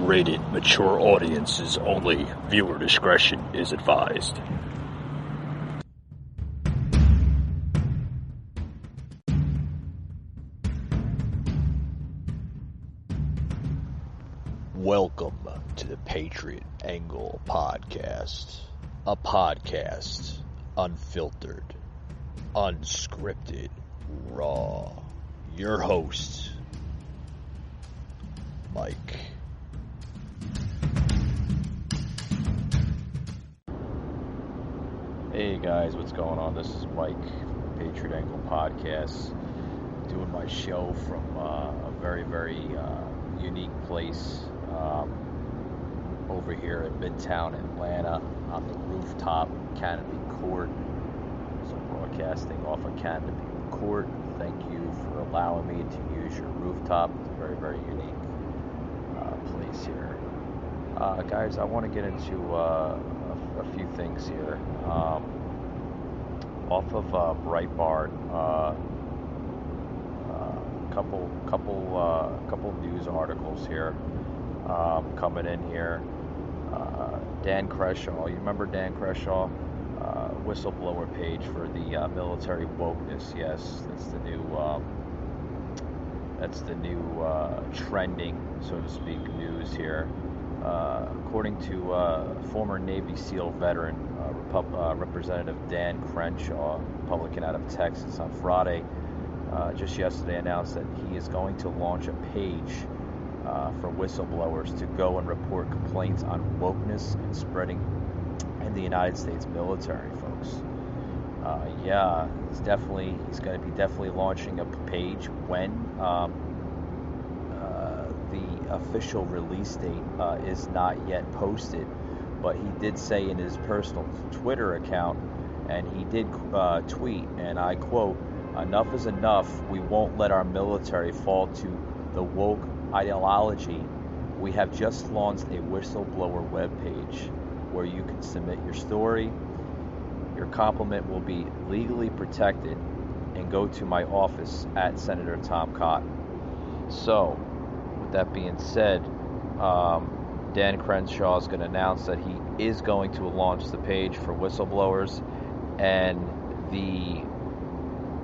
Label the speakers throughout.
Speaker 1: rated mature audiences only. Viewer discretion is advised. Welcome to the Patriot Angle Podcast. A podcast unfiltered, unscripted, raw. Your host, Mike. Hey guys, what's going on? This is Mike from the Patriot Angle Podcast, doing my show from a very, very unique place over here in Midtown Atlanta on the rooftop, Canopy Court. So broadcasting off of Canopy Court. Thank you for allowing me to use your rooftop. It's a very, very unique place here. Guys, I want to get into a few things here. Off of Breitbart, couple news articles here coming in here. Dan Crenshaw, you remember Dan Crenshaw? Whistleblower page for the military wokeness. Yes, that's the new trending, so to speak, news here. According to former Navy SEAL veteran Representative Dan Crenshaw, Republican out of Texas, on Friday, just yesterday announced that he is going to launch a page for whistleblowers to go and report complaints on wokeness and spreading in the United States military, folks. He's going to be definitely launching a page when the official release date is not yet posted, but he did say in his personal Twitter account, and he did tweet, and I quote, "Enough is enough. We won't let our military fall to the woke ideology. We have just launched a whistleblower webpage where you can submit your story. Your compliment will be legally protected, and go to my office at Senator Tom Cotton." So, with that being said, Dan Crenshaw is going to announce that he is going to launch the page for whistleblowers, and the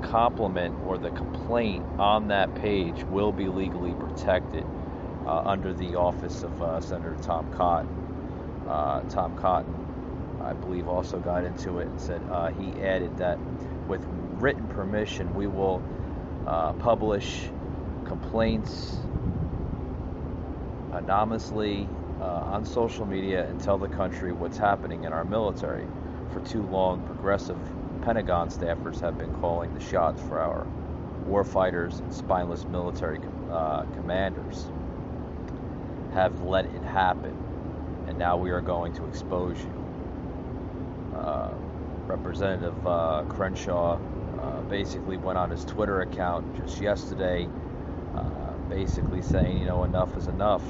Speaker 1: compliment or the complaint on that page will be legally protected under the office of Senator Tom Cotton. Tom Cotton, I believe, also got into it and said he added that with written permission, we will publish complaints anonymously on social media and tell the country what's happening in our military. For too long, progressive Pentagon staffers have been calling the shots for our warfighters, and spineless military commanders have let it happen, and now we are going to expose you. Representative Crenshaw basically went on his Twitter account just yesterday, basically saying, enough is enough.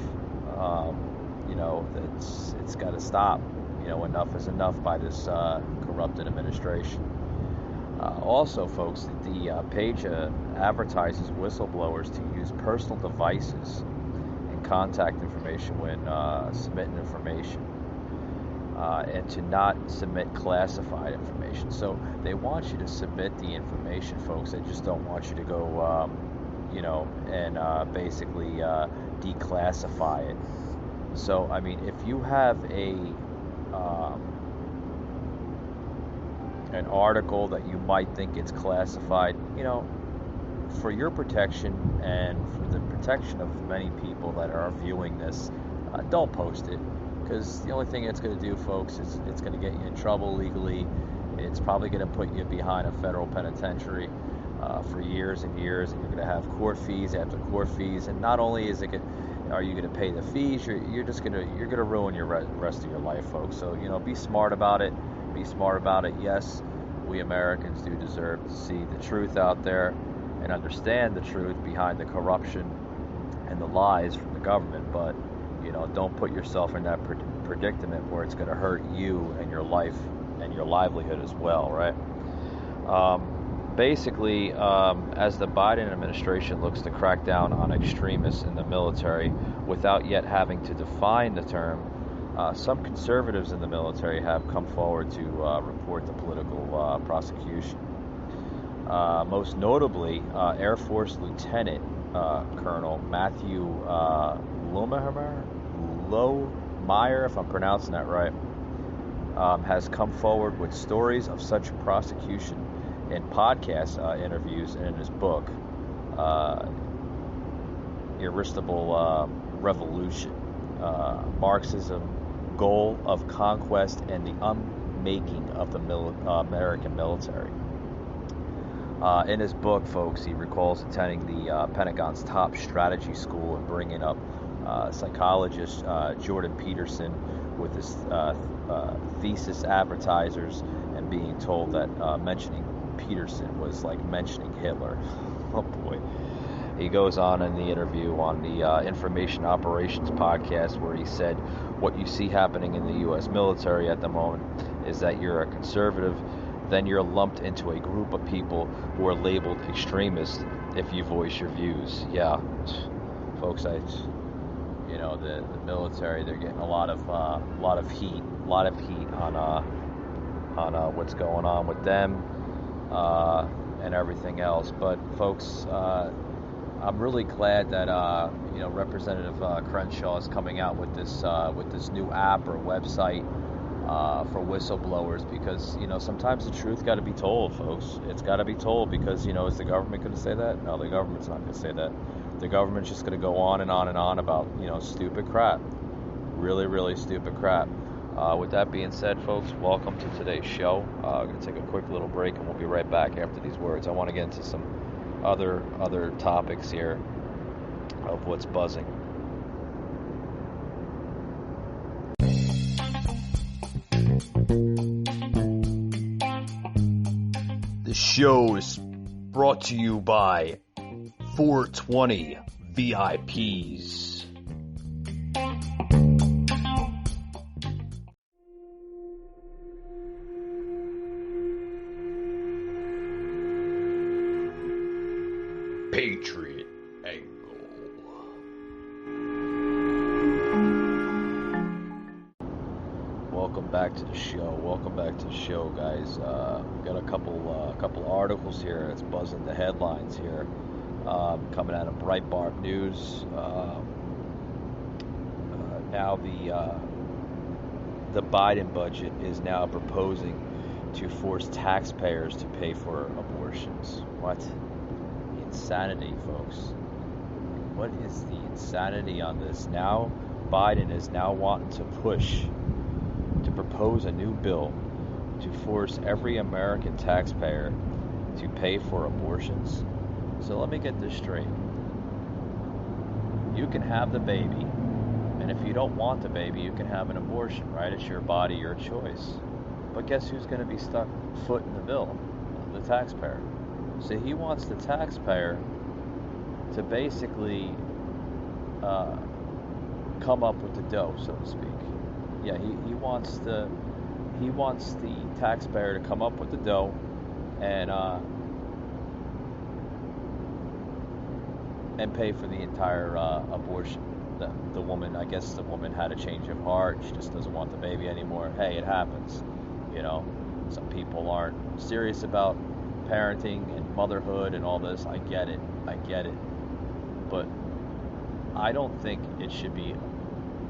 Speaker 1: It's got to stop. Enough is enough by this corrupted administration. Also, folks, the page advertises whistleblowers to use personal devices and contact information when submitting information, and to not submit classified information. So they want you to submit the information, folks. They just don't want you to go, and basically declassify it. So, I mean, if you have an article that you might think it's classified, for your protection and for the protection of many people that are viewing this, don't post it, because the only thing it's going to do, folks, is it's going to get you in trouble legally. It's probably going to put you behind a federal penitentiary for years and years, and you're going to have court fees after court fees. And not only are you going to pay the fees, you're going to ruin your rest of your life, folks. So be smart about it. Be smart about it. Yes, we Americans do deserve to see the truth out there and understand the truth behind the corruption and the lies from the government. But don't put yourself in that predicament where it's going to hurt you and your life and your livelihood as well, right? basically, as the Biden administration looks to crack down on extremists in the military without yet having to define the term, some conservatives in the military have come forward to report the political prosecution. Most notably, Air Force Lieutenant Colonel Matthew Lohmeyer, if I'm pronouncing that right, has come forward with stories of such prosecution in podcast interviews and in his book, Irresistible Revolution, Marxism, Goal of Conquest, and the Unmaking of the American Military. In his book, folks, he recalls attending the Pentagon's top strategy school and bringing up psychologist Jordan Peterson with his thesis advertisers and being told that mentioning Peterson was like mentioning Hitler. Oh boy. He goes on in the interview on the Information Operations podcast where he said, what you see happening in the U.S. military at the moment is that you're a conservative, then you're lumped into a group of people who are labeled extremists if you voice your views. Yeah, folks, the military, they're getting a lot of heat on what's going on with them and everything else. But folks, I'm really glad that Representative Crenshaw is coming out with this new app or website for whistleblowers, because sometimes the truth got to be told, folks. It's got to be told, because is the government going to say that? No, the government's not going to say that. The government's just going to go on and on and on about stupid crap, really, really stupid crap. With that being said, folks, welcome to today's show. I'm going to take a quick little break, and we'll be right back after these words. I want to get into some other topics here of what's buzzing. The show is brought to you by 420 VIPs. Patriot Angle. Welcome back to the show, guys. We've got a couple articles here that's buzzing the headlines here, coming out of Breitbart News. Now the Biden budget is now proposing to force taxpayers to pay for abortions. What? Insanity, folks. What is the insanity on this? Now Biden is now wanting to propose a new bill to force every American taxpayer to pay for abortions. So let me get this straight. You can have the baby, and if you don't want the baby, you can have an abortion, right? It's your body, your choice. But guess who's going to be stuck footing the bill? The taxpayer. So he wants the taxpayer to basically come up with the dough, so to speak. Yeah, he wants the taxpayer to come up with the dough and pay for the entire abortion. The woman, I guess the woman had a change of heart. She just doesn't want the baby anymore. Hey, it happens. Some people aren't serious about parenting and motherhood and all this. I get it. But I don't think it should be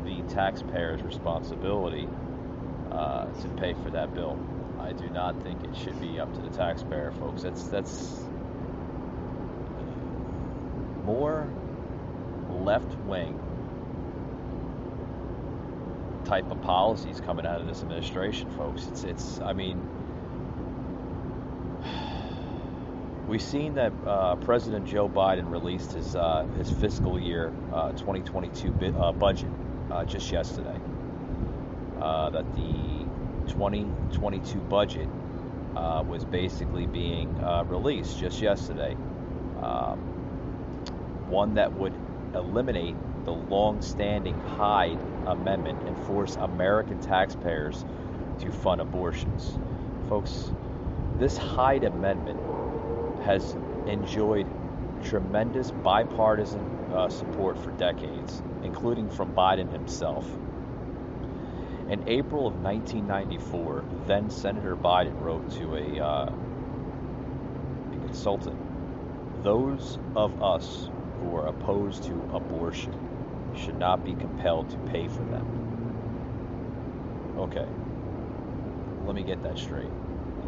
Speaker 1: the taxpayer's responsibility to pay for that bill. I do not think it should be up to the taxpayer, folks. That's more left-wing type of policies coming out of this administration, folks. We've seen that President Joe Biden released his fiscal year 2022 budget just yesterday. That the 2022 budget was basically being released just yesterday. One that would eliminate the long-standing Hyde Amendment and force American taxpayers to fund abortions. Folks, this Hyde Amendment has enjoyed tremendous bipartisan support for decades, including from Biden himself. In April of 1994, then Senator Biden wrote to a consultant, "Those of us who are opposed to abortion should not be compelled to pay for them." Okay, let me get that straight.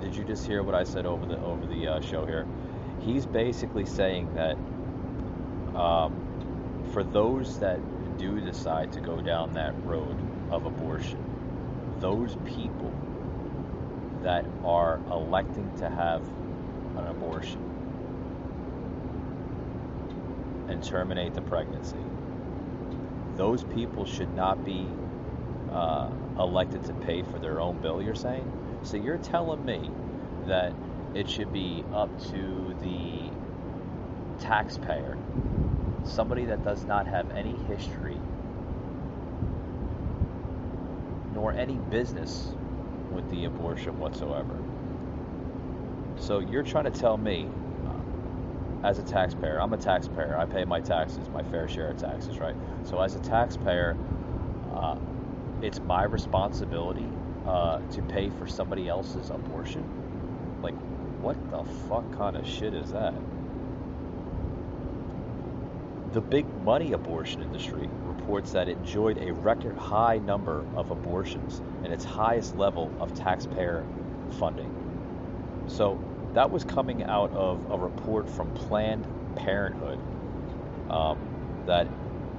Speaker 1: Did you just hear what I said over the show here? He's basically saying that for those that do decide to go down that road of abortion, those people that are electing to have an abortion and terminate the pregnancy, those people should not be elected to pay for their own bill, you're saying? So you're telling me that it should be up to the taxpayer, somebody that does not have any history nor any business with the abortion whatsoever. So you're trying to tell me, as a taxpayer, I'm a taxpayer, I pay my taxes, my fair share of taxes, right? So as a taxpayer, it's my responsibility to pay for somebody else's abortion? Like, what the fuck kind of shit is that? The big money abortion industry reports that it enjoyed a record high number of abortions and its highest level of taxpayer funding. So that was coming out of a report from Planned Parenthood that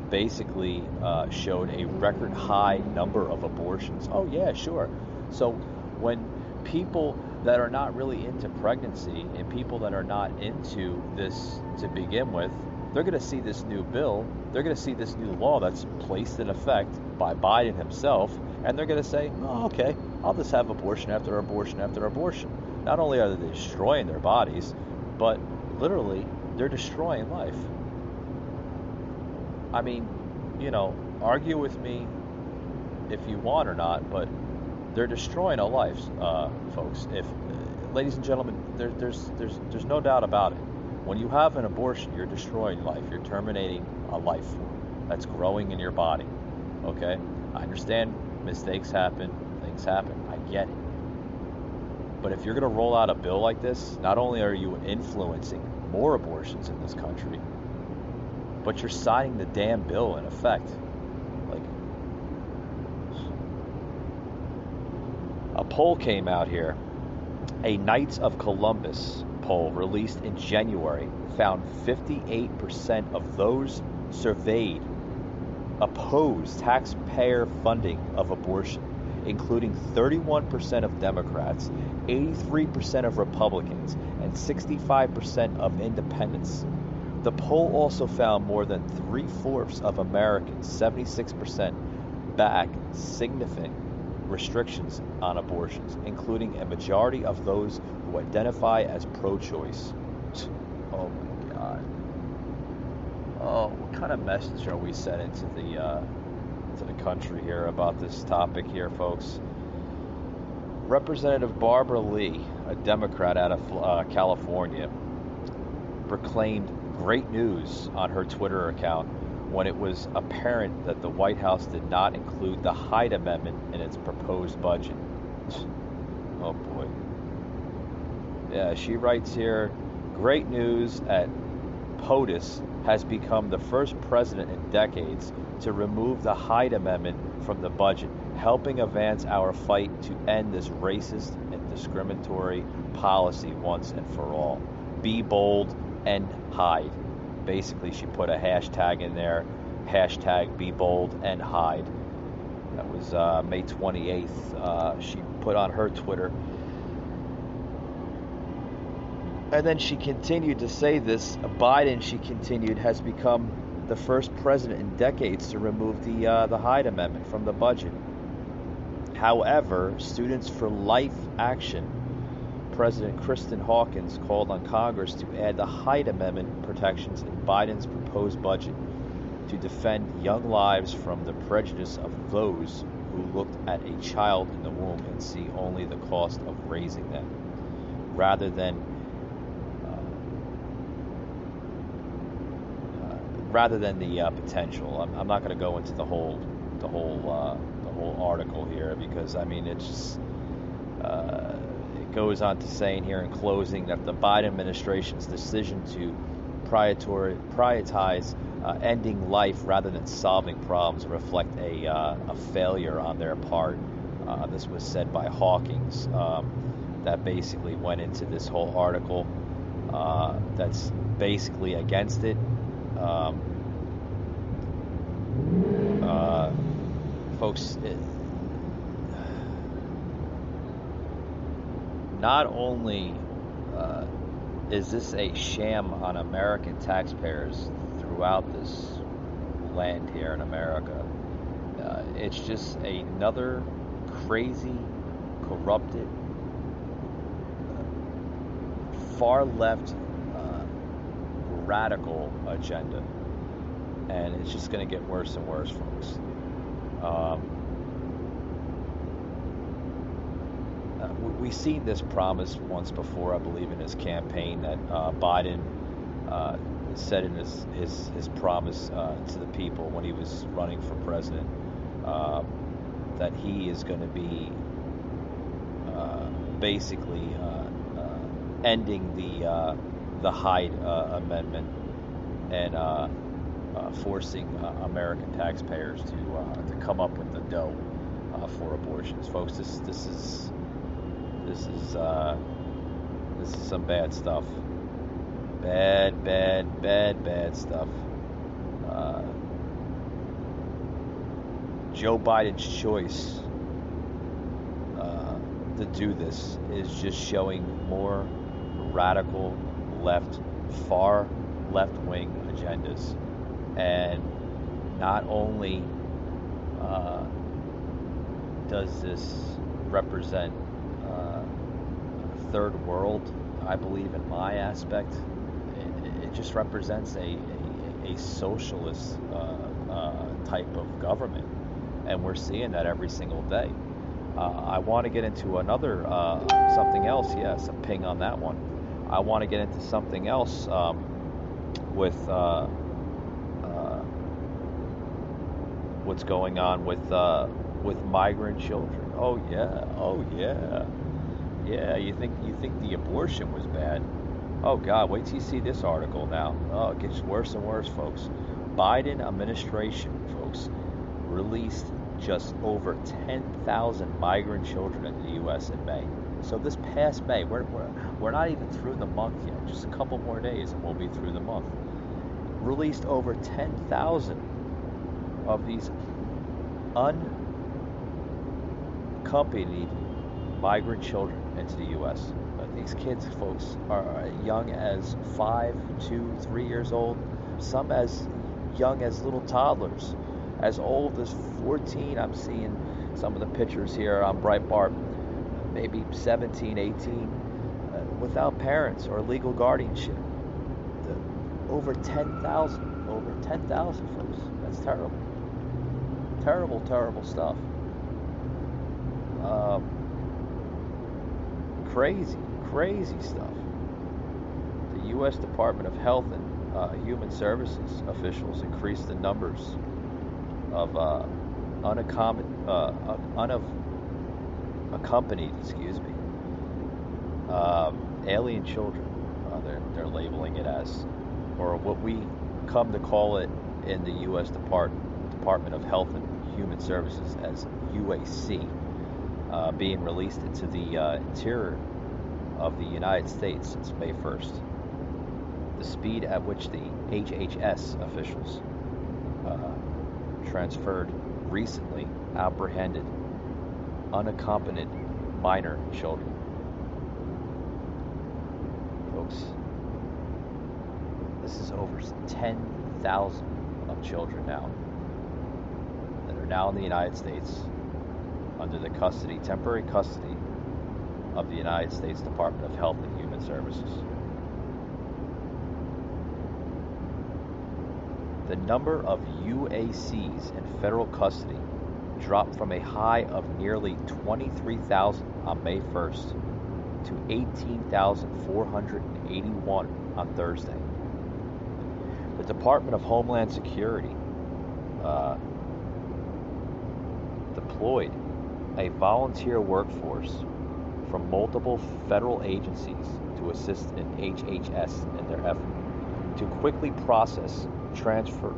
Speaker 1: basically showed a record high number of abortions. Oh yeah, sure. So when people that are not really into pregnancy and people that are not into this to begin with, they're going to see this new bill, they're going to see this new law that's placed in effect by Biden himself, and they're going to say, oh, okay, I'll just have abortion after abortion after abortion. Not only are they destroying their bodies, but literally they're destroying life. I mean, argue with me if you want or not, but they're destroying a life, folks. Ladies and gentlemen, there's no doubt about it. When you have an abortion, you're destroying life. You're terminating a life form that's growing in your body. Okay? I understand mistakes happen, things happen. I get it. But if you're going to roll out a bill like this, not only are you influencing more abortions in this country, but you're signing the damn bill in effect. Like, a poll came out here. A Knights of Columbus poll released in January found 58% of those surveyed oppose taxpayer funding of abortion, including 31% of Democrats, 83% of Republicans, and 65% of independents. The poll also found more than 3/4 of Americans, 76%, back significant restrictions on abortions, including a majority of those who identify as pro-choice. Oh my God. Oh, what kind of message are we sending to the country here about this topic here, folks? Representative Barbara Lee, a Democrat out of California, proclaimed great news on her Twitter account when it was apparent that the White House did not include the Hyde Amendment in its proposed budget. Oh boy. Yeah, she writes here, great news at POTUS has become the first president in decades to remove the Hyde Amendment from the budget, helping advance our fight to end this racist and discriminatory policy once and for all. Be bold, end Hyde. Basically, she put a hashtag in there, hashtag be bold, end Hyde. That was May 28th. She put on her Twitter. And then she continued to say this. Biden, she continued, has become the first president in decades to remove the Hyde Amendment from the budget. However, Students for Life Action President Kristen Hawkins called on Congress to add the Hyde Amendment protections in Biden's proposed budget to defend young lives from the prejudice of those who looked at a child in the womb and see only the cost of raising them, rather than rather than the potential. I'm not going to go into the whole article here, because I mean it's just, it goes on to saying here in closing that the Biden administration's decision to prioritize ending life rather than solving problems reflect a failure on their part. This was said by Hawkins, that basically went into this whole article that's basically against it. Folks, not only is this a sham on American taxpayers throughout this land here in America, it's just another crazy, corrupted, far left, radical agenda, and it's just going to get worse and worse, folks. We've seen this promise once before, I believe, in his campaign, that Biden said in his promise to the people when he was running for president, that he is going to be basically ending the Hyde Amendment and forcing American taxpayers to come up with the dough for abortions, folks. This is some bad stuff. Bad stuff. Joe Biden's choice to do this is just showing more radical left, far left-wing agendas. And not only does this represent third world, I believe, in my aspect, it just represents a socialist type of government, and we're seeing that every single day. I want to get into another something else. Yes, a ping on that one. I want to get into something else with what's going on with migrant children. Oh yeah. You think the abortion was bad? Oh God, wait till you see this article now. Oh, it gets worse and worse, folks. Biden administration, folks, released just over 10,000 migrant children in the U.S. in May. So this past May, we're not even through the month yet. Just a couple more days and we'll be through the month. Released over 10,000 of these unaccompanied migrant children into the U.S. These kids, folks, are young as 5, 2, 3 years old. Some as young as little toddlers. As old as 14. I'm seeing some of the pictures here on Breitbart. Maybe 17, 18, without parents or legal guardianship. Over 10,000. Over 10,000, folks. That's terrible. Terrible stuff. Crazy stuff. The U.S. Department of Health and Human Services officials increased the numbers of unaccompanied, alien children. They're labeling it as, or what we come to call it in the U.S. Department of Health and Human Services as UAC, being released into the interior of the United States since May 1st. The speed at which the HHS officials transferred recently apprehended unaccompanied minor children. Folks, this is over 10,000 of children now that are now in the United States under the temporary custody of the United States Department of Health and Human Services. The number of UACs in federal custody dropped from a high of nearly 23,000 on May 1st to 18,481 on Thursday. The Department of Homeland Security deployed a volunteer workforce from multiple federal agencies to assist in HHS in their effort to quickly process, transfer,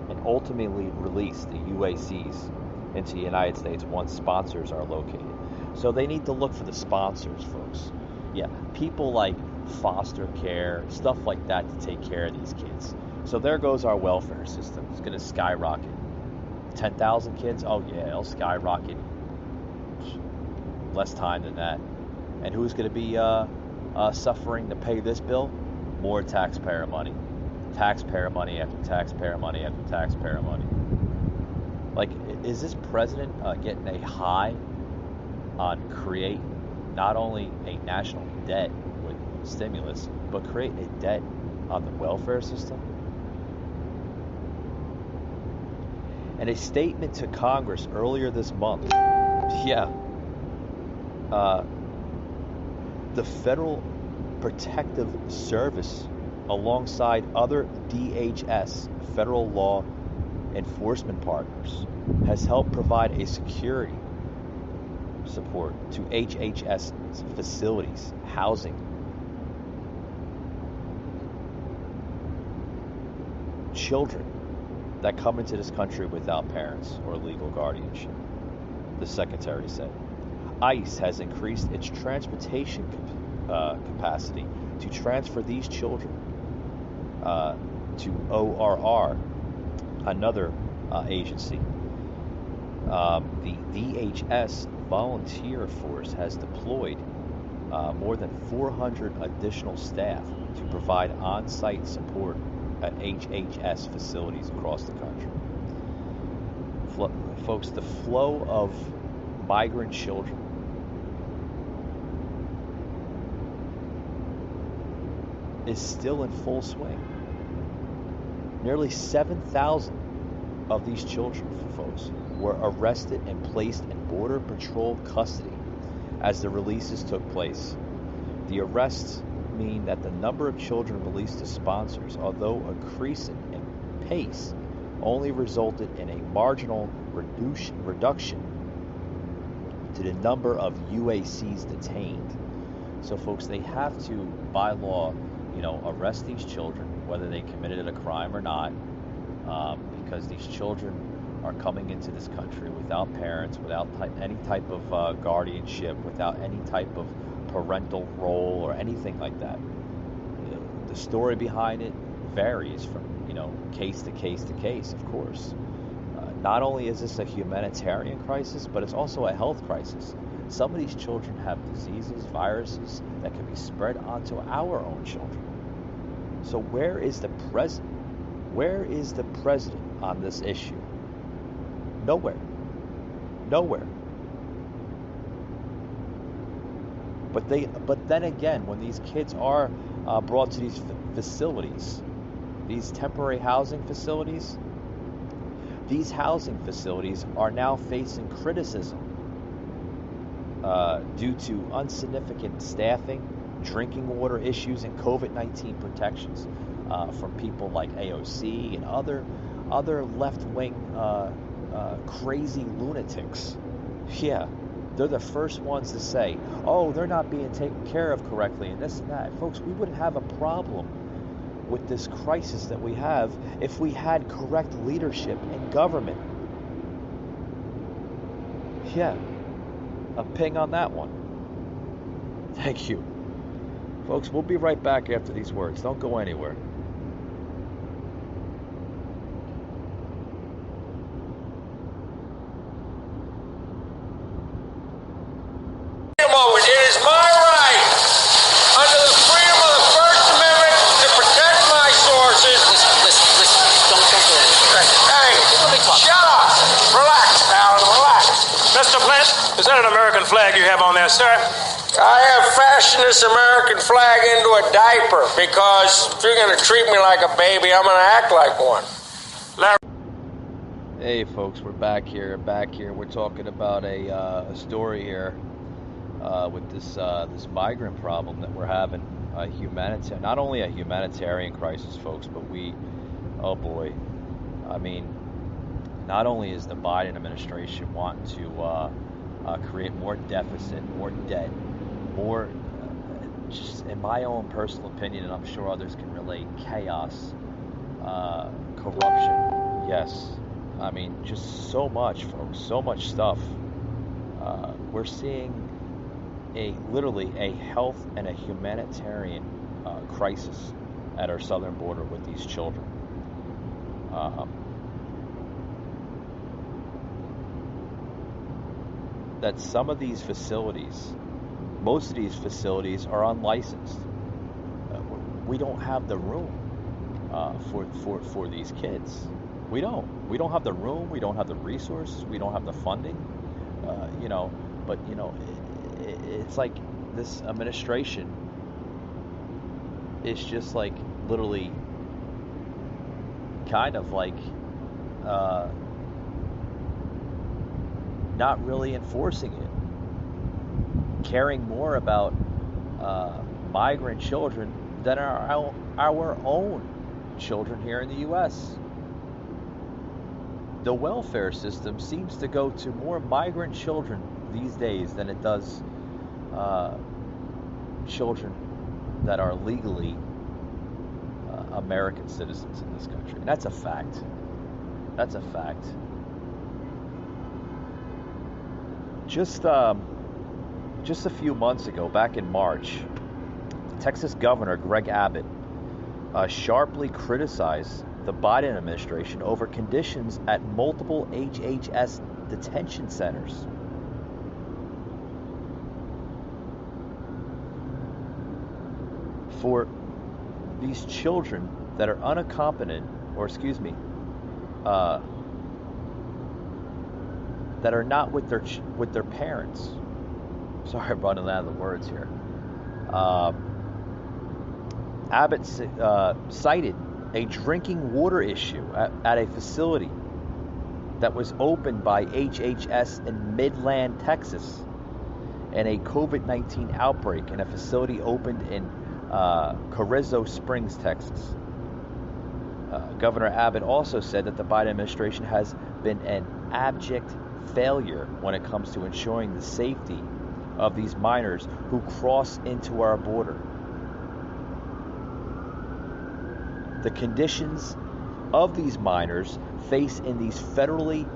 Speaker 1: and ultimately release the UACs into the United States once sponsors are located. So they need to look for the sponsors, folks. Yeah, people like foster care, stuff like that to take care of these kids. So there goes our welfare system. It's going to skyrocket. 10,000 kids? Oh yeah, it'll skyrocket. Less time than that. And who's going to be suffering to pay this bill? More taxpayer money. Taxpayer money after taxpayer money after taxpayer money. Like, is this president getting a high on create not only a national debt with stimulus, but create a debt on the welfare system? And a statement to Congress earlier this month, the Federal Protective Service, alongside other DHS federal law enforcement partners, has helped provide a security support to HHS facilities, housing. Children that come into this country without parents or legal guardianship, the secretary said. ICE has increased its transportation capacity to transfer these children to ORR, another agency. The DHS volunteer force has deployed more than 400 additional staff to provide on-site support at HHS facilities across the country. Folks, the flow of migrant children is still in full swing. Nearly 7,000 of these children, folks, were arrested and placed in Border Patrol custody as the releases took place. The arrests mean that the number of children released to sponsors, although increasing in pace, only resulted in a marginal reduction to the number of UACs detained. So, folks, they have to, by law, arrest these children, whether they committed a crime or not, because these children are coming into this country without parents, without any type of guardianship, without any type of parental role or anything like that. The story behind it varies from case to case to case, of course. Not only is this a humanitarian crisis, but it's also a health crisis. Some of these children have diseases, viruses that can be spread onto our own children. So where is the president? Where is the president on this issue? Nowhere. But then again, when these kids are brought to these facilities, these temporary housing facilities, these housing facilities are now facing criticism due to insignificant staffing, drinking water issues, and COVID-19 protections from people like AOC and other left-wing crazy lunatics. Yeah, they're the first ones to say, oh, they're not being taken care of correctly and this and that. Folks, we wouldn't have a problem with this crisis that we have if we had correct leadership in government. Yeah, a ping on that one. Thank you. Folks, we'll be right back after these words. Don't go anywhere.
Speaker 2: It is my right, under the freedom of the First Amendment, to protect my sources.
Speaker 3: Listen. Don't go there.
Speaker 2: Hey,
Speaker 3: Let me talk.
Speaker 2: shut up. Relax, Alan, relax.
Speaker 4: Mr. Flint, is that an American flag you have on there, sir?
Speaker 2: I have fashioned this American flag into a diaper because if you're going to treat me like a baby, I'm going to act like one.
Speaker 4: Larry.
Speaker 1: Hey, folks, we're back here. We're talking about a story here with this migrant problem that we're having not only a humanitarian crisis, folks, but oh boy, I mean, not only is the Biden administration wanting to create more deficit, more debt, more, just in my own personal opinion, and I'm sure others can relate, chaos, corruption, yes. I mean, just so much, folks, so much stuff. We're seeing literally a health and a humanitarian crisis at our southern border with these children. That some of these facilities, most of these facilities are unlicensed. We don't have the room for these kids. We don't have the room. We don't have the resources. We don't have the funding. But it's like this administration is just like literally kind of like not really enforcing it, caring more about migrant children than our own children here in the U.S. The welfare system seems to go to more migrant children these days than it does children that are legally American citizens in this country. And that's a fact. That's a fact. Just a few months ago, back in March, Texas Governor Greg Abbott sharply criticized the Biden administration over conditions at multiple HHS detention centers. For these children that are unaccompanied, that are not with their parents. Sorry, I'm running out of the words here. Abbott cited a drinking water issue at a facility that was opened by HHS in Midland, Texas, and a COVID-19 outbreak in a facility opened in Carrizo Springs, Texas. Governor Abbott also said that the Biden administration has been an abject failure when it comes to ensuring the safety of these minors who cross into our border. The conditions of these minors face in these federally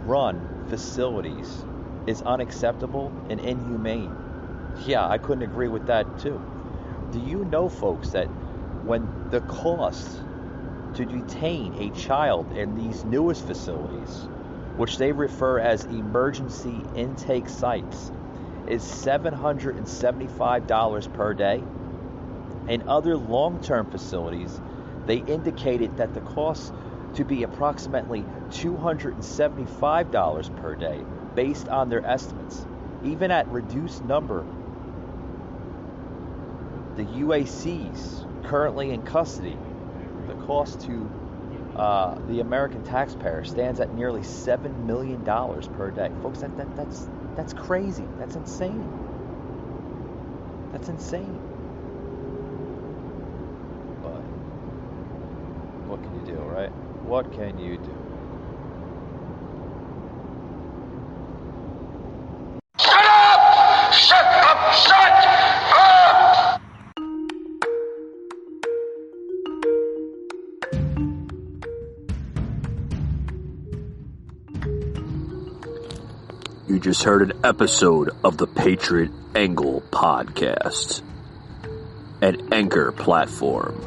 Speaker 1: run facilities is unacceptable and inhumane. Yeah, I couldn't agree with that too. Do you know, folks, that when the cost to detain a child in these newest facilities, which they refer as emergency intake sites, is $775 per day? In other long-term facilities, they indicated that the cost to be approximately $275 per day based on their estimates. Even at reduced number, the UACs currently in custody, the cost to the American taxpayer stands at nearly $7 million per day. Folks, that's crazy. That's insane. That's insane. But what can you do, right? What can you do?
Speaker 2: Shut up! Shut up! Shut up!
Speaker 5: You just heard an episode of the Patriot Angle podcast, an Anchor platform.